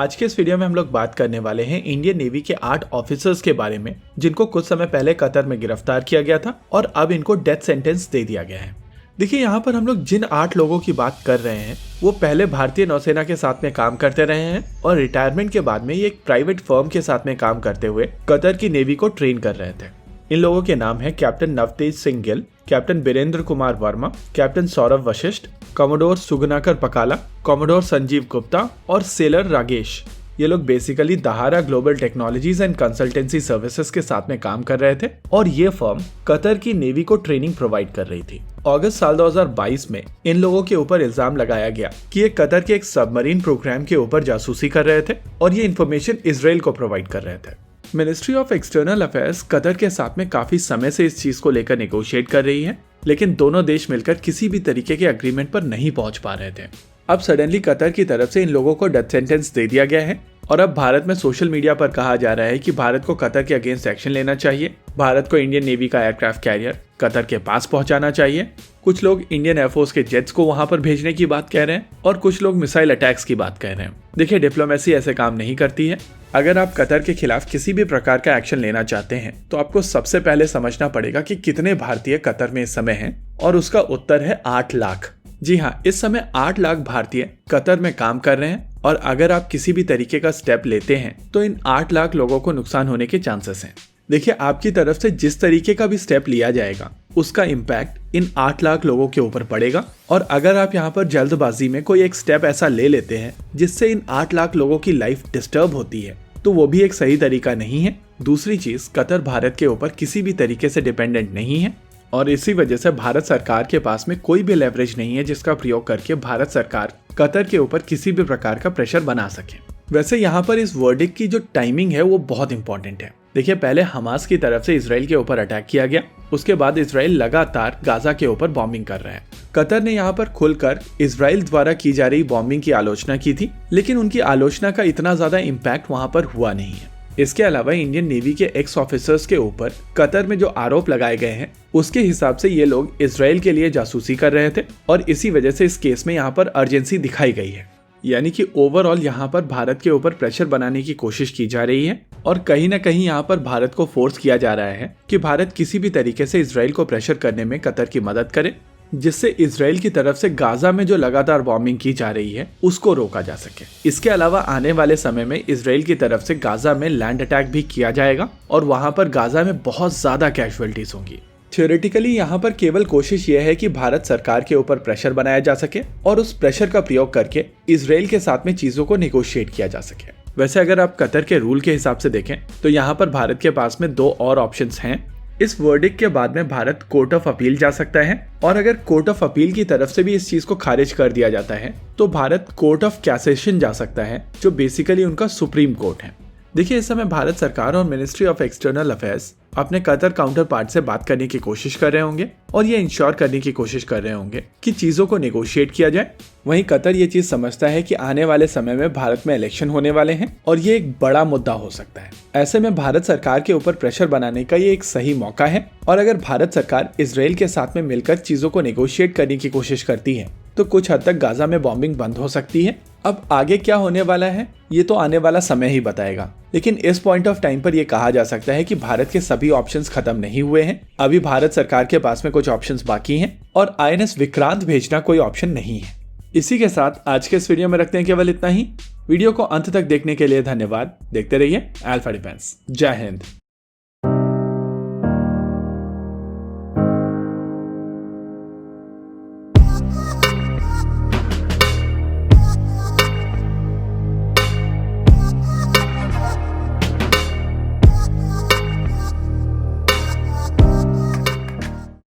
आज के इस वीडियो में हम लोग बात करने वाले हैं इंडियन नेवी के 8 ऑफिसर्स के बारे में जिनको कुछ समय पहले कतर में गिरफ्तार किया गया था और अब इनको डेथ सेंटेंस दे दिया गया है। देखिए यहाँ पर हम लोग जिन 8 लोगों की बात कर रहे हैं वो पहले भारतीय नौसेना के साथ में काम करते रहे हैं और रिटायरमेंट के बाद में ये एक प्राइवेट फर्म के साथ में काम करते हुए कतर की नेवी को ट्रेन कर रहे थे। इन लोगों के नाम है captain Navtej Singh Gill, captain Birendra Kumar Verma, captain Saurabh Vashisht, commodore Sugunakar Pakala, commodore Sanjeev Gupta और सेलर रागेश। ये लोग basically Dahra global technologies and consultancy services के साथ में काम कर रहे थे और ये फर्म कतर की नेवी को ट्रेनिंग प्रोवाइड कर रही थी। अगस्त साल 2022 में इन लोगों के ऊपर इल्जाम लगाया गया कि ये कतर के एक सबमरीन प्रोग्राम के ऊपर जासूसी कर रहे थे और ये इन्फॉर्मेशन इजराइल को प्रोवाइड कर रहे थे। Ministry of external affairs Qatar के साथ में काफी समय से इस चीज को लेकर नेगोशिएट कर रही है, लेकिन दोनों देश मिलकर किसी भी तरीके के एग्रीमेंट पर नहीं पहुंच पा रहे थे। अब सडनली कतर की तरफ से इन लोगों को डेथ सेंटेंस दे दिया गया है और अब भारत में सोशल मीडिया पर कहा जा रहा है कि भारत को कतर के अगेंस्ट एक्शन लेना चाहिए। भारत को इंडियन नेवी का एयरक्राफ्ट कैरियर कतर के पास पहुंचाना चाहिए। कुछ लोग इंडियन एयरफोर्स के जेट्स को वहां पर भेजने की बात कह रहे हैं और कुछ लोग मिसाइल अटैक्स की बात कह रहे हैं। देखिए, डिप्लोमेसी ऐसे काम नहीं करती है। अगर आप कतर के खिलाफ किसी भी प्रकार का एक्शन लेना चाहते हैं तो आपको सबसे पहले समझना पड़ेगा कि कितने भारतीय कतर में इस समय हैं और उसका उत्तर है 8 लाख। जी हाँ, इस समय 8 लाख भारतीय कतर में काम कर रहे हैं और अगर आप किसी भी तरीके का स्टेप लेते हैं तो इन 8 लाख लोगों को नुकसान होने के चांसेस हैं। देखिए, आपकी तरफ से जिस तरीके का भी स्टेप लिया जाएगा उसका इम्पैक्ट इन 8 लाख लोगों के ऊपर पड़ेगा और अगर आप यहाँ पर जल्दबाजी में कोई एक स्टेप ऐसा ले लेते हैं जिससे इन 8 लाख लोगों की लाइफ डिस्टर्ब होती है तो वो भी एक सही तरीका नहीं है। दूसरी चीज, कतर भारत के ऊपर किसी भी तरीके से डिपेंडेंट नहीं है और इसी वजह से भारत सरकार के पास में कोई भी लेवरेज नहीं है जिसका प्रयोग करके भारत सरकार कतर के ऊपर किसी भी प्रकार का प्रेशर बना सके। वैसे यहाँ पर इस वर्डिक्ट की जो टाइमिंग है वो बहुत इंपॉर्टेंट है। देखिए, पहले हमास की तरफ से इजराइल के ऊपर अटैक किया गया, उसके बाद इजराइल लगातार गाजा के ऊपर बॉम्बिंग कर रहा है। कतर ने यहाँ पर खुलकर इजराइल द्वारा की जा रही बॉम्बिंग की आलोचना की थी, लेकिन उनकी आलोचना का इतना ज्यादा इम्पैक्ट वहाँ पर हुआ नहीं है। इसके अलावा इंडियन नेवी के एक्स ऑफिसर्स के ऊपर कतर में जो आरोप लगाए गए हैं उसके हिसाब से ये लोग इजराइल के लिए जासूसी कर रहे थे और इसी वजह से इस केस में यहाँ पर अर्जेंसी दिखाई गई है। यानी कि ओवरऑल यहाँ पर भारत के ऊपर प्रेशर बनाने की कोशिश की जा रही है और कहीं ना कहीं यहाँ पर भारत को फोर्स किया जा रहा है कि भारत किसी भी तरीके से इजराइल को प्रेशर करने में कतर की मदद करे, जिससे इजराइल की तरफ से गाजा में जो लगातार बॉम्बिंग की जा रही है उसको रोका जा सके। इसके अलावा आने वाले समय में इजराइल की तरफ से गाजा में लैंड अटैक भी किया जाएगा और वहां पर गाजा में बहुत ज्यादा कैजुअलिटीज होंगी। थ्योरेटिकली यहाँ पर केवल कोशिश यह है कि भारत सरकार के ऊपर प्रेशर बनाया जा सके और उस प्रेशर का प्रयोग करके इजराइल के साथ में चीजों को नेगोशिएट किया जा सके। वैसे अगर आप कतर के रूल के हिसाब से देखें तो यहाँ पर भारत के पास में 2 और ऑप्शंस हैं। इस वर्डिक्ट के बाद में भारत कोर्ट ऑफ अपील जा सकता है और अगर कोर्ट ऑफ अपील की तरफ से भी इस चीज को खारिज कर दिया जाता है तो भारत कोर्ट ऑफ कैसेशन जा सकता है, जो बेसिकली उनका सुप्रीम कोर्ट है। देखिए, इस समय भारत सरकार और मिनिस्ट्री ऑफ एक्सटर्नल अफेयर्स अपने कतर काउंटर पार्ट से बात करने की कोशिश कर रहे होंगे और ये इंश्योर करने की कोशिश कर रहे होंगे कि चीजों को नेगोशिएट किया जाए। वहीं कतर ये चीज समझता है कि आने वाले समय में भारत में इलेक्शन होने वाले हैं और ये एक बड़ा मुद्दा हो सकता है। ऐसे में भारत सरकार के ऊपर प्रेशर बनाने का ये एक सही मौका है और अगर भारत सरकार इजराइल के साथ में मिलकर चीजों को नेगोशिएट करने की कोशिश करती है तो कुछ हद तक गाजा में बॉम्बिंग बंद हो सकती है। अब आगे क्या होने वाला है ये तो आने वाला समय ही बताएगा, लेकिन इस पॉइंट ऑफ टाइम पर यह कहा जा सकता है कि भारत के सभी ऑप्शंस खत्म नहीं हुए हैं। अभी भारत सरकार के पास में कुछ ऑप्शंस बाकी हैं और INS विक्रांत भेजना कोई ऑप्शन नहीं है। इसी के साथ आज के इस वीडियो में रखते हैं केवल इतना ही। वीडियो को अंत तक देखने के लिए धन्यवाद। देखते रहिए अल्फा डिफेंस। जय हिंद।